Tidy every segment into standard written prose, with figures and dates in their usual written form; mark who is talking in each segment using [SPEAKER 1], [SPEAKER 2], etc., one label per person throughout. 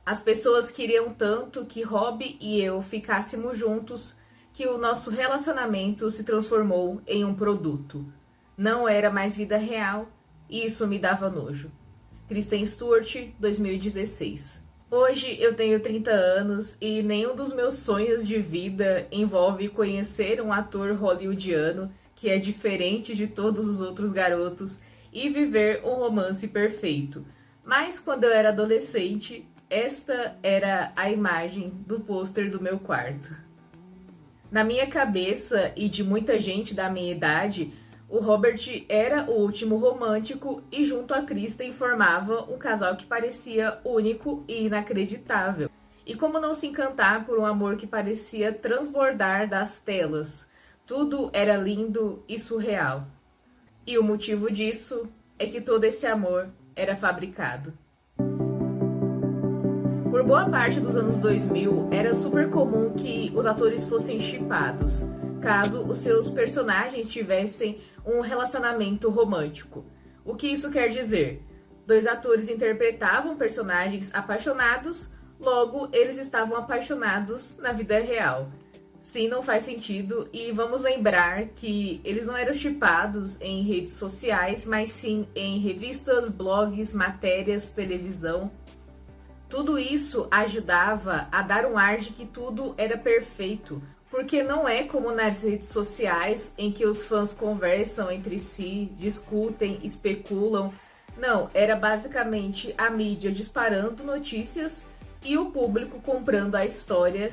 [SPEAKER 1] As pessoas queriam tanto que Rob e eu ficássemos juntos que o nosso relacionamento se transformou em um produto. Não era mais vida real e isso me dava nojo. Kristen Stewart, 2016. Hoje eu tenho 30 anos e nenhum dos meus sonhos de vida envolve conhecer um ator hollywoodiano que é diferente de todos os outros garotos e viver um romance perfeito. Mas quando eu era adolescente, esta era a imagem do pôster do meu quarto. Na minha cabeça e de muita gente da minha idade, o Robert era o último romântico e junto a Kristen formava um casal que parecia único e inacreditável. E como não se encantar por um amor que parecia transbordar das telas? Tudo era lindo e surreal. E o motivo disso é que todo esse amor era fabricado. Por boa parte dos anos 2000, era super comum que os atores fossem shippados, caso os seus personagens tivessem um relacionamento romântico. O que isso quer dizer? Dois atores interpretavam personagens apaixonados, logo eles estavam apaixonados na vida real. Sim, não faz sentido, e vamos lembrar que eles não eram shippados em redes sociais, mas sim em revistas, blogs, matérias, televisão. Tudo isso ajudava a dar um ar de que tudo era perfeito, porque não é como nas redes sociais em que os fãs conversam entre si, discutem, especulam. Não, era basicamente a mídia disparando notícias e o público comprando a história.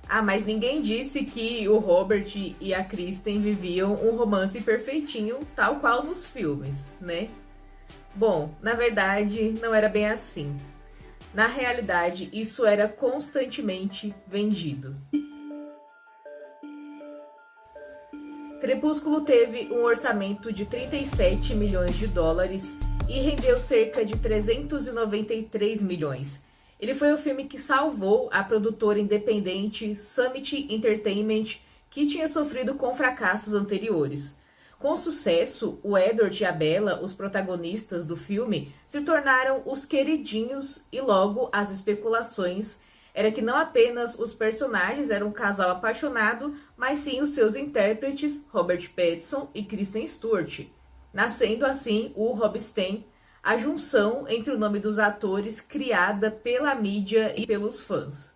[SPEAKER 1] Ah, mas ninguém disse que o Robert e a Kristen viviam um romance perfeitinho, tal qual nos filmes, né? Bom, na verdade, não era bem assim. Na realidade, isso era constantemente vendido. Crepúsculo teve um orçamento de 37 milhões de dólares e rendeu cerca de 393 milhões. Ele foi o filme que salvou a produtora independente Summit Entertainment, que tinha sofrido com fracassos anteriores. Com sucesso, o Edward e a Bella, os protagonistas do filme, se tornaram os queridinhos e logo as especulações era que não apenas os personagens eram um casal apaixonado, mas sim os seus intérpretes, Robert Pattinson e Kristen Stewart, nascendo assim o Robsten, a junção entre o nome dos atores criada pela mídia e pelos fãs.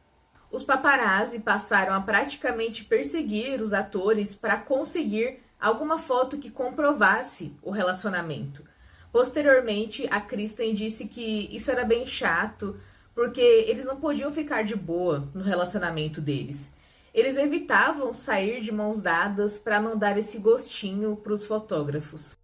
[SPEAKER 1] Os paparazzi passaram a praticamente perseguir os atores para conseguir alguma foto que comprovasse o relacionamento. Posteriormente, a Kristen disse que isso era bem chato, porque eles não podiam ficar de boa no relacionamento deles. Eles evitavam sair de mãos dadas para não dar esse gostinho para os fotógrafos.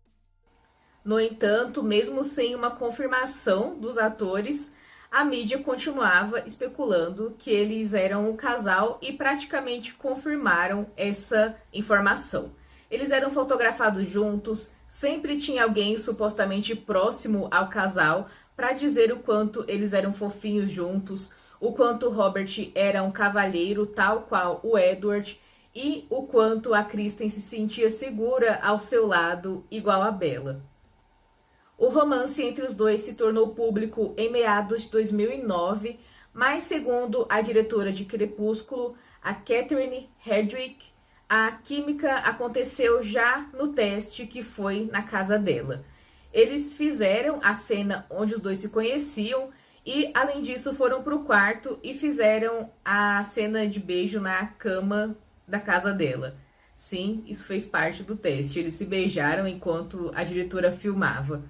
[SPEAKER 1] No entanto, mesmo sem uma confirmação dos atores, a mídia continuava especulando que eles eram um casal e praticamente confirmaram essa informação. Eles eram fotografados juntos, sempre tinha alguém supostamente próximo ao casal para dizer o quanto eles eram fofinhos juntos, o quanto Robert era um cavalheiro tal qual o Edward e o quanto a Kristen se sentia segura ao seu lado igual a Bella. O romance entre os dois se tornou público em meados de 2009, mas segundo a diretora de Crepúsculo, a Catherine Hardwicke, a química aconteceu já no teste que foi na casa dela. Eles fizeram a cena onde os dois se conheciam e, além disso, foram para o quarto e fizeram a cena de beijo na cama da casa dela. Sim, isso fez parte do teste. Eles se beijaram enquanto a diretora filmava.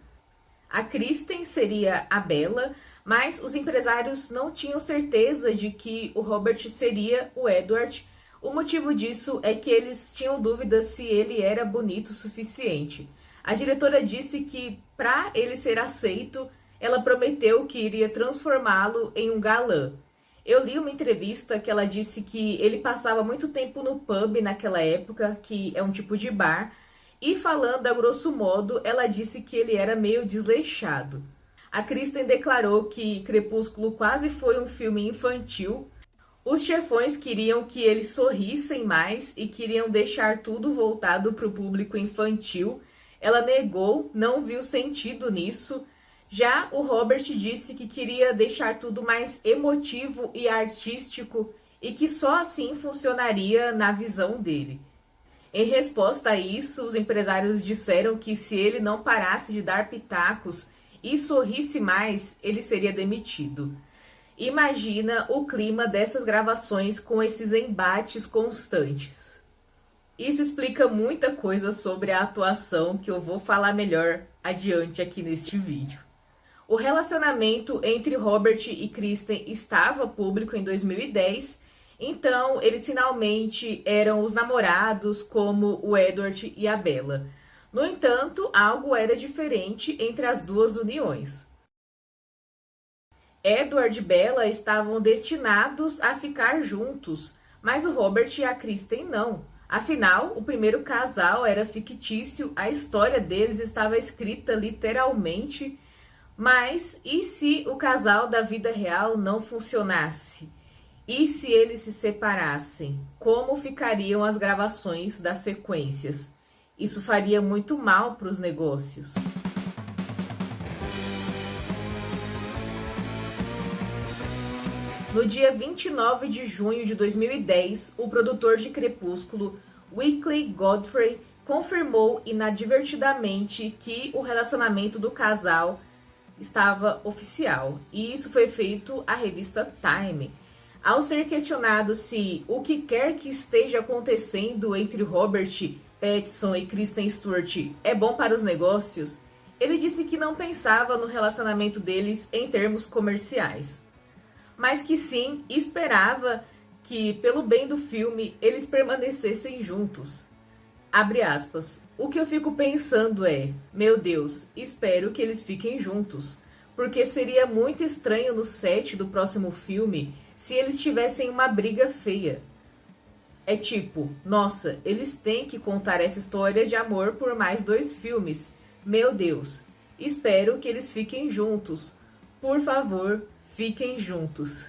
[SPEAKER 1] A Kristen seria a Bella, mas os empresários não tinham certeza de que o Robert seria o Edward. O motivo disso é que eles tinham dúvidas se ele era bonito o suficiente. A diretora disse que, para ele ser aceito, ela prometeu que iria transformá-lo em um galã. Eu li uma entrevista que ela disse que ele passava muito tempo no pub naquela época, que é um tipo de bar, e falando a grosso modo, ela disse que ele era meio desleixado. A Kristen declarou que Crepúsculo quase foi um filme infantil. Os chefões queriam que eles sorrissem mais e queriam deixar tudo voltado para o público infantil. Ela negou, não viu sentido nisso. Já o Robert disse que queria deixar tudo mais emotivo e artístico e que só assim funcionaria na visão dele. Em resposta a isso, os empresários disseram que se ele não parasse de dar pitacos e sorrisse mais, ele seria demitido. Imagina o clima dessas gravações com esses embates constantes. Isso explica muita coisa sobre a atuação que eu vou falar melhor adiante aqui neste vídeo. O relacionamento entre Robert e Kristen estava público em 2010, então eles finalmente eram os namorados como o Edward e a Bella. No entanto, algo era diferente entre as duas uniões. Edward e Bella estavam destinados a ficar juntos, mas o Robert e a Kristen não. Afinal, o primeiro casal era fictício, a história deles estava escrita literalmente. Mas e se o casal da vida real não funcionasse? E se eles se separassem? Como ficariam as gravações das sequências? Isso faria muito mal para os negócios. No dia 29 de junho de 2010, o produtor de Crepúsculo, Wesley Godfrey, confirmou inadvertidamente que o relacionamento do casal estava oficial. E isso foi feito à revista Time. Ao ser questionado se o que quer que esteja acontecendo entre Robert Pattinson e Kristen Stewart é bom para os negócios, ele disse que não pensava no relacionamento deles em termos comerciais, mas que sim esperava que, pelo bem do filme, eles permanecessem juntos. Abre aspas. O que eu fico pensando é, meu Deus, espero que eles fiquem juntos, porque seria muito estranho no set do próximo filme se eles tivessem uma briga feia. É tipo, nossa, eles têm que contar essa história de amor por mais 2 filmes. Meu Deus, espero que eles fiquem juntos. Por favor, fiquem juntos.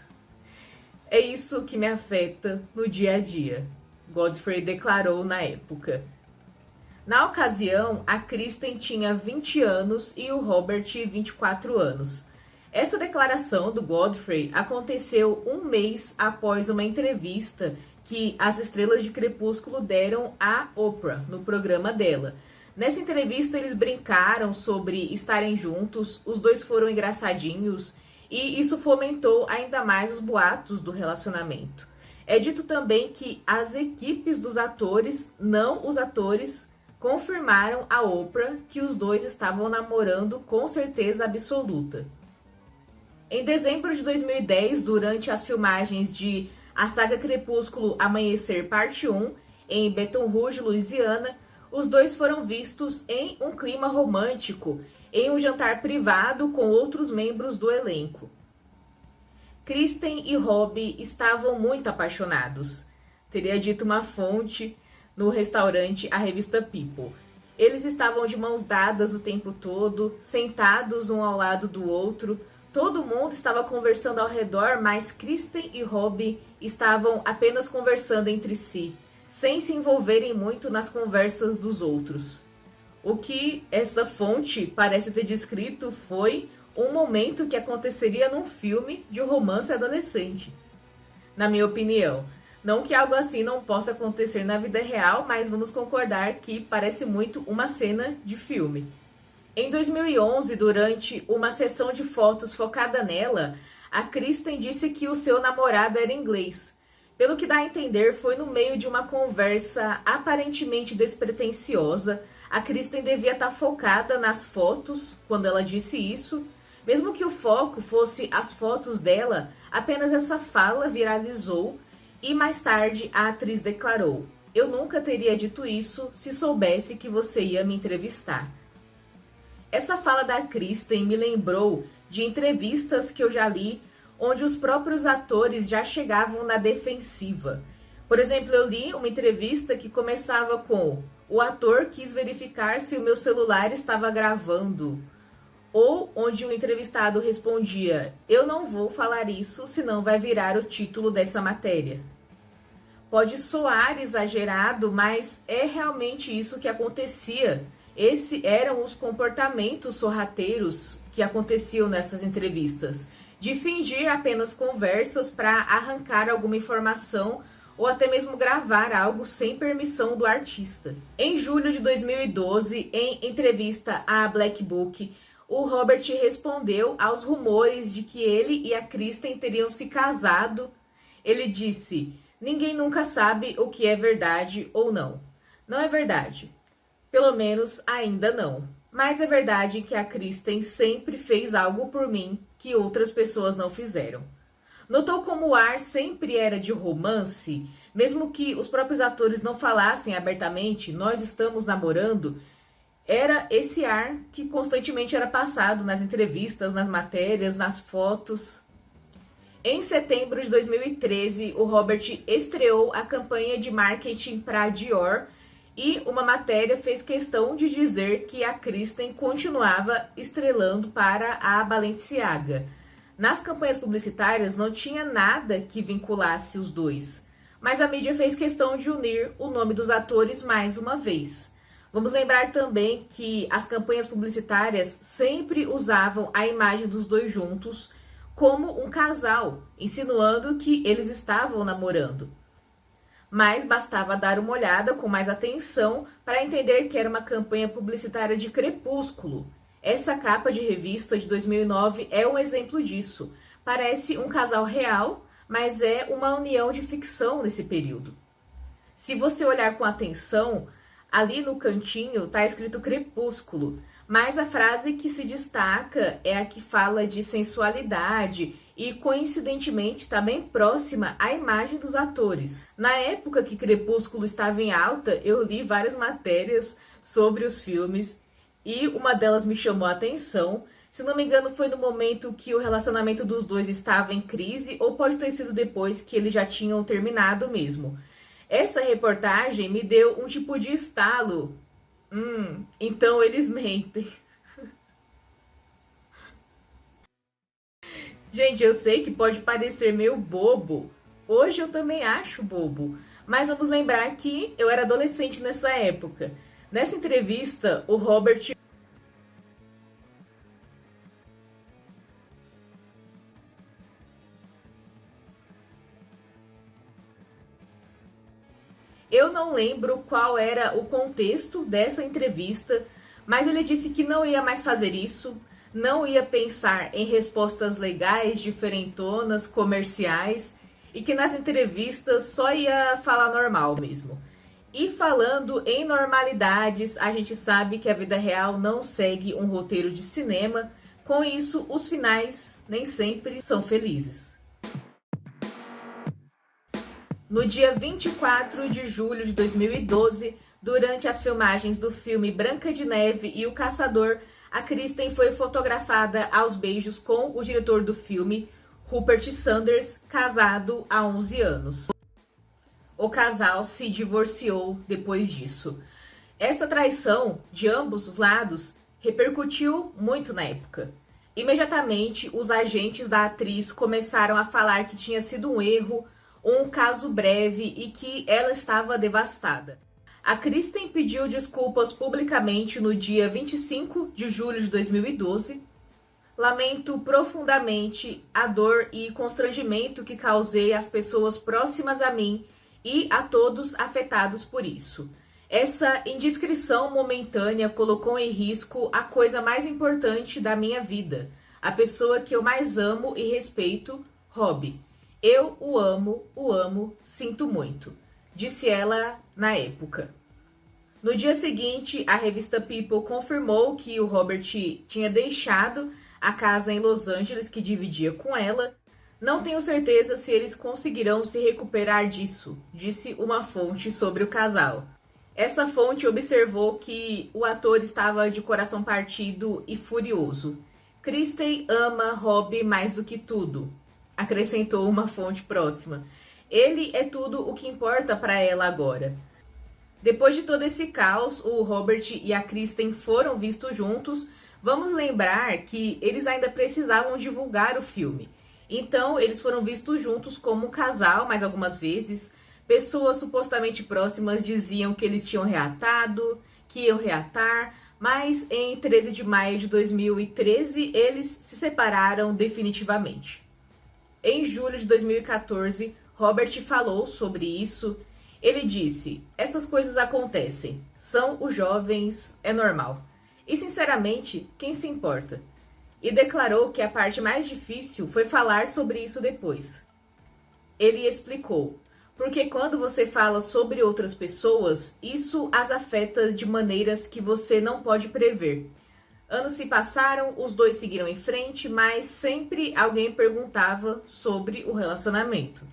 [SPEAKER 1] É isso que me afeta no dia a dia, Godfrey declarou na época. Na ocasião, a Kristen tinha 20 anos e o Robert 24 anos. Essa declaração do Godfrey aconteceu um mês após uma entrevista que as estrelas de Crepúsculo deram à Oprah, no programa dela. Nessa entrevista, eles brincaram sobre estarem juntos, os dois foram engraçadinhos e isso fomentou ainda mais os boatos do relacionamento. É dito também que as equipes dos atores, não os atores, confirmaram a Oprah que os dois estavam namorando com certeza absoluta. Em dezembro de 2010, durante as filmagens de A Saga Crepúsculo Amanhecer Parte 1, em Baton Rouge, Louisiana, os dois foram vistos em um clima romântico, em um jantar privado com outros membros do elenco. Kristen e Rob estavam muito apaixonados, teria dito uma fonte no restaurante A Revista People. Eles estavam de mãos dadas o tempo todo, sentados um ao lado do outro. Todo mundo estava conversando ao redor, mas Kristen e Rob estavam apenas conversando entre si, sem se envolverem muito nas conversas dos outros. O que essa fonte parece ter descrito foi um momento que aconteceria num filme de um romance adolescente. Na minha opinião, não que algo assim não possa acontecer na vida real, mas vamos concordar que parece muito uma cena de filme. Em 2011, durante uma sessão de fotos focada nela, a Kristen disse que o seu namorado era inglês. Pelo que dá a entender, foi no meio de uma conversa aparentemente despretensiosa. A Kristen devia estar focada nas fotos quando ela disse isso. Mesmo que o foco fosse as fotos dela, apenas essa fala viralizou e mais tarde a atriz declarou: "Eu nunca teria dito isso se soubesse que você ia me entrevistar." Essa fala da Kristen me lembrou de entrevistas que eu já li, onde os próprios atores já chegavam na defensiva. Por exemplo, eu li uma entrevista que começava com: "O ator quis verificar se o meu celular estava gravando." Ou onde o entrevistado respondia: "Eu não vou falar isso, senão vai virar o título dessa matéria." Pode soar exagerado, mas é realmente isso que acontecia Esses eram os comportamentos sorrateiros que aconteciam nessas entrevistas, de fingir apenas conversas para arrancar alguma informação ou até mesmo gravar algo sem permissão do artista. Em julho de 2012, em entrevista à Black Book, o Robert respondeu aos rumores de que ele e a Kristen teriam se casado. Ele disse: "Ninguém nunca sabe o que é verdade ou não. Não é verdade. Pelo menos ainda não. Mas é verdade que a Kristen sempre fez algo por mim que outras pessoas não fizeram." Notou como o ar sempre era de romance? Mesmo que os próprios atores não falassem abertamente, "nós estamos namorando", era esse ar que constantemente era passado nas entrevistas, nas matérias, nas fotos. Em setembro de 2013, o Robert estreou a campanha de marketing para a Dior e uma matéria fez questão de dizer que a Kristen continuava estrelando para a Balenciaga. Nas campanhas publicitárias não tinha nada que vinculasse os dois, mas a mídia fez questão de unir o nome dos atores mais uma vez. Vamos lembrar também que as campanhas publicitárias sempre usavam a imagem dos dois juntos como um casal, insinuando que eles estavam namorando. Mas bastava dar uma olhada com mais atenção para entender que era uma campanha publicitária de Crepúsculo. Essa capa de revista de 2009 é um exemplo disso. Parece um casal real, mas é uma união de ficção nesse período. Se você olhar com atenção, ali no cantinho está escrito Crepúsculo, mas a frase que se destaca é a que fala de sensualidade e, coincidentemente, está bem próxima à imagem dos atores. Na época que Crepúsculo estava em alta, eu li várias matérias sobre os filmes e uma delas me chamou a atenção. Se não me engano, foi no momento que o relacionamento dos dois estava em crise, ou pode ter sido depois que eles já tinham terminado mesmo. Essa reportagem me deu um tipo de estalo. Então eles mentem. Gente, eu sei que pode parecer meio bobo. Hoje eu também acho bobo. Mas vamos lembrar que eu era adolescente nessa época. Nessa entrevista, o Robert... Eu não lembro qual era o contexto dessa entrevista, mas ele disse que não ia mais fazer isso, não ia pensar em respostas legais, diferentonas, comerciais, e que nas entrevistas só ia falar normal mesmo. E falando em normalidades, a gente sabe que a vida real não segue um roteiro de cinema, com isso os finais nem sempre são felizes. No dia 24 de julho de 2012, durante as filmagens do filme Branca de Neve e o Caçador, a Kristen foi fotografada aos beijos com o diretor do filme, Rupert Sanders, casado há 11 anos. O casal se divorciou depois disso. Essa traição de ambos os lados repercutiu muito na época. Imediatamente, os agentes da atriz começaram a falar que tinha sido um erro, um caso breve e que ela estava devastada. A Kristen pediu desculpas publicamente no dia 25 de julho de 2012. Lamento profundamente a dor e constrangimento que causei às pessoas próximas a mim e a todos afetados por isso. Essa indiscrição momentânea colocou em risco a coisa mais importante da minha vida, a pessoa que eu mais amo e respeito, Rob. Eu o amo, sinto muito, disse ela na época. No dia seguinte, a revista People confirmou que o Robert tinha deixado a casa em Los Angeles que dividia com ela. Não tenho certeza se eles conseguirão se recuperar disso, disse uma fonte sobre o casal. Essa fonte observou que o ator estava de coração partido e furioso. Kristen ama Rob mais do que tudo, acrescentou uma fonte próxima. Ele é tudo o que importa para ela agora. Depois de todo esse caos, o Robert e a Kristen foram vistos juntos. Vamos lembrar que eles ainda precisavam divulgar o filme. Então, eles foram vistos juntos como casal mais algumas vezes. Pessoas supostamente próximas diziam que eles tinham reatado, que iam reatar, mas em 13 de maio de 2013 eles se separaram definitivamente. Em julho de 2014, Robert falou sobre isso. Ele disse: essas coisas acontecem, são os jovens, é normal. E sinceramente, quem se importa? E declarou que a parte mais difícil foi falar sobre isso depois. Ele explicou: porque quando você fala sobre outras pessoas, isso as afeta de maneiras que você não pode prever. Anos se passaram, os dois seguiram em frente, mas sempre alguém perguntava sobre o relacionamento.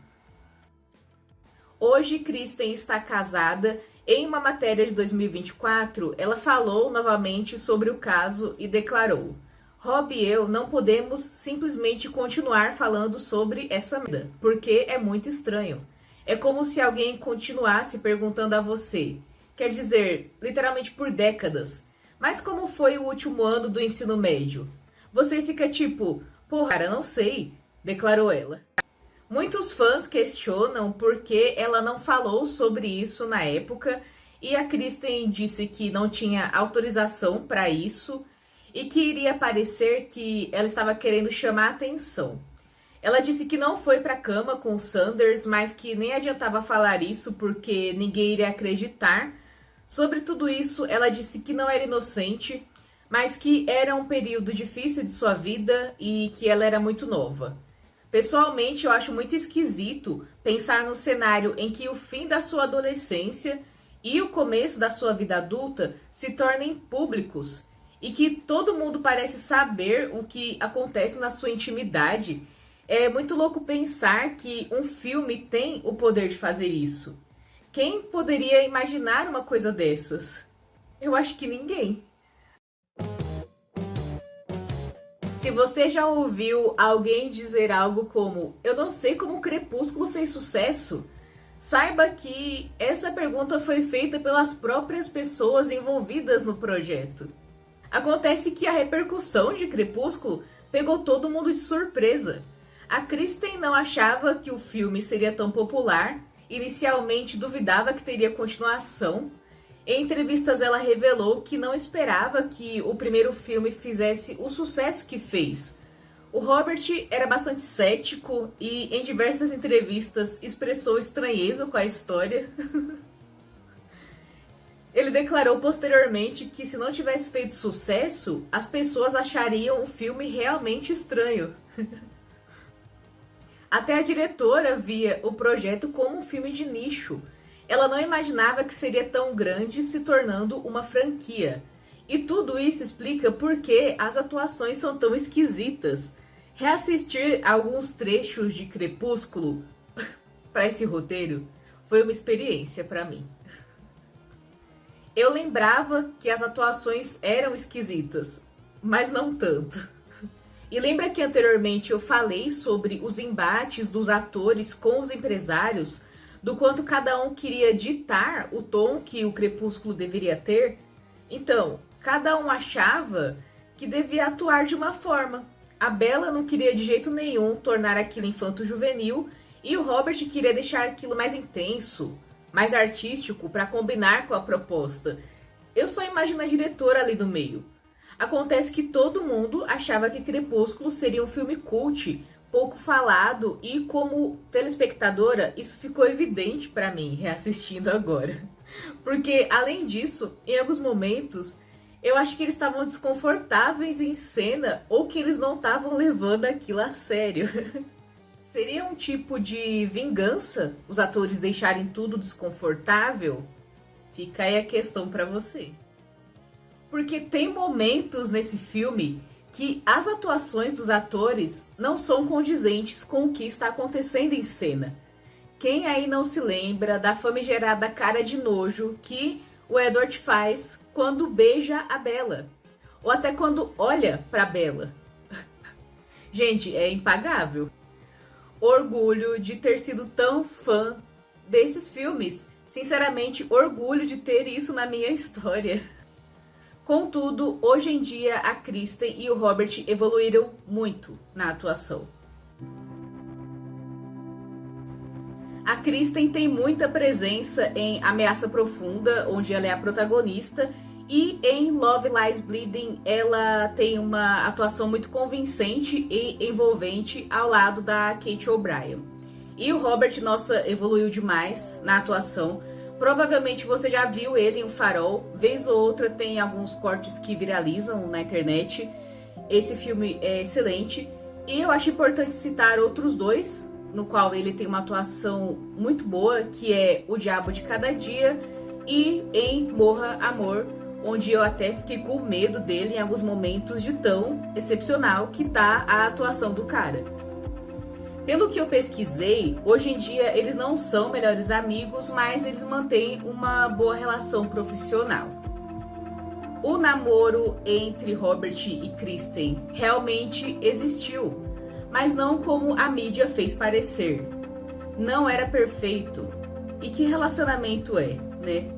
[SPEAKER 1] Hoje, Kristen está casada. Em uma matéria de 2024, ela falou novamente sobre o caso e declarou: Rob e eu não podemos simplesmente continuar falando sobre essa merda, porque é muito estranho. É como se alguém continuasse perguntando a você, quer dizer, literalmente por décadas, mas como foi o último ano do ensino médio? Você fica tipo, porra, cara, não sei, declarou ela. Muitos fãs questionam por que ela não falou sobre isso na época, e a Kristen disse que não tinha autorização para isso e que iria parecer que ela estava querendo chamar atenção. Ela disse que não foi para a cama com o Sanders, mas que nem adiantava falar isso porque ninguém iria acreditar. Sobre tudo isso, ela disse que não era inocente, mas que era um período difícil de sua vida e que ela era muito nova. Pessoalmente, eu acho muito esquisito pensar no cenário em que o fim da sua adolescência e o começo da sua vida adulta se tornem públicos e que todo mundo parece saber o que acontece na sua intimidade. É muito louco pensar que um filme tem o poder de fazer isso. Quem poderia imaginar uma coisa dessas? Eu acho que ninguém. Se você já ouviu alguém dizer algo como "eu não sei como o Crepúsculo fez sucesso", saiba que essa pergunta foi feita pelas próprias pessoas envolvidas no projeto. Acontece que a repercussão de Crepúsculo pegou todo mundo de surpresa. A Kristen não achava que o filme seria tão popular, inicialmente duvidava que teria continuação. Em entrevistas ela revelou que não esperava que o primeiro filme fizesse o sucesso que fez. O Robert era bastante cético e em diversas entrevistas expressou estranheza com a história. Ele declarou posteriormente que se não tivesse feito sucesso, as pessoas achariam o filme realmente estranho. Até a diretora via o projeto como um filme de nicho. Ela não imaginava que seria tão grande, se tornando uma franquia. E tudo isso explica por que as atuações são tão esquisitas. Reassistir alguns trechos de Crepúsculo para esse roteiro foi uma experiência para mim. Eu lembrava que as atuações eram esquisitas, mas não tanto. E lembra que anteriormente eu falei sobre os embates dos atores com os empresários, do quanto cada um queria ditar o tom que o Crepúsculo deveria ter? Então, cada um achava que devia atuar de uma forma. A Bella não queria de jeito nenhum tornar aquilo infanto-juvenil e o Robert queria deixar aquilo mais intenso, mais artístico, para combinar com a proposta. Eu só imagino a diretora ali no meio. Acontece que todo mundo achava que Crepúsculo seria um filme cult, pouco falado, e como telespectadora isso ficou evidente para mim reassistindo agora. Porque além disso, em alguns momentos eu acho que eles estavam desconfortáveis em cena ou que eles não estavam levando aquilo a sério. Seria um tipo de vingança os atores deixarem tudo desconfortável? Fica aí a questão para você. Porque tem momentos nesse filme que as atuações dos atores não são condizentes com o que está acontecendo em cena. Quem aí não se lembra da famigerada cara de nojo que o Edward faz quando beija a Bella? Ou até quando olha para Bella? Gente, é impagável. Orgulho de ter sido tão fã desses filmes. Sinceramente, orgulho de ter isso na minha história. Contudo, hoje em dia a Kristen e o Robert evoluíram muito na atuação. A Kristen tem muita presença em Ameaça Profunda, onde ela é a protagonista, E em Love Lies Bleeding, ela tem uma atuação muito convincente e envolvente ao lado da Kate O'Brien. E o Robert, nossa, evoluiu demais na atuação. Provavelmente você já viu ele em O Farol. Vez ou outra tem alguns cortes que viralizam na internet. Esse filme é excelente. E eu acho importante citar outros dois, no qual ele tem uma atuação muito boa, que é O Diabo de Cada Dia e em Morra, Amor, onde eu até fiquei com medo dele em alguns momentos de tão excepcional que tá a atuação do cara. Pelo que eu pesquisei, hoje em dia eles não são melhores amigos, mas eles mantêm uma boa relação profissional. O namoro entre Robert e Kristen realmente existiu, mas não como a mídia fez parecer. Não era perfeito. E que relacionamento é, né?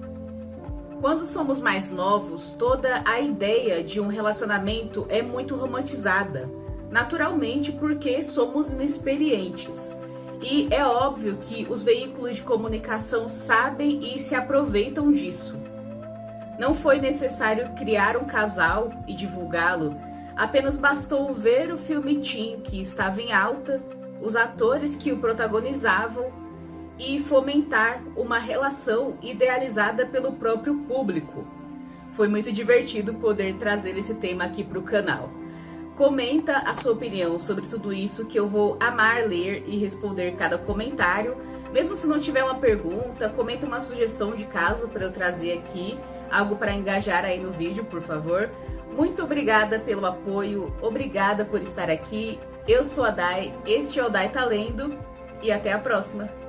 [SPEAKER 1] Quando somos mais novos, toda a ideia de um relacionamento é muito romantizada, naturalmente porque somos inexperientes. E é óbvio que os veículos de comunicação sabem e se aproveitam disso. Não foi necessário criar um casal e divulgá-lo, apenas bastou ver o filme Teen, que estava em alta, os atores que o protagonizavam e fomentar uma relação idealizada pelo próprio público. Foi muito divertido poder trazer esse tema aqui para o canal. Comenta a sua opinião sobre tudo isso, que eu vou amar ler e responder cada comentário. Mesmo se não tiver uma pergunta, comenta uma sugestão de caso para eu trazer aqui, algo para engajar aí no vídeo, por favor. Muito obrigada pelo apoio, obrigada por estar aqui. Eu sou a Dai, este é o Dai Tá Lendo e até a próxima!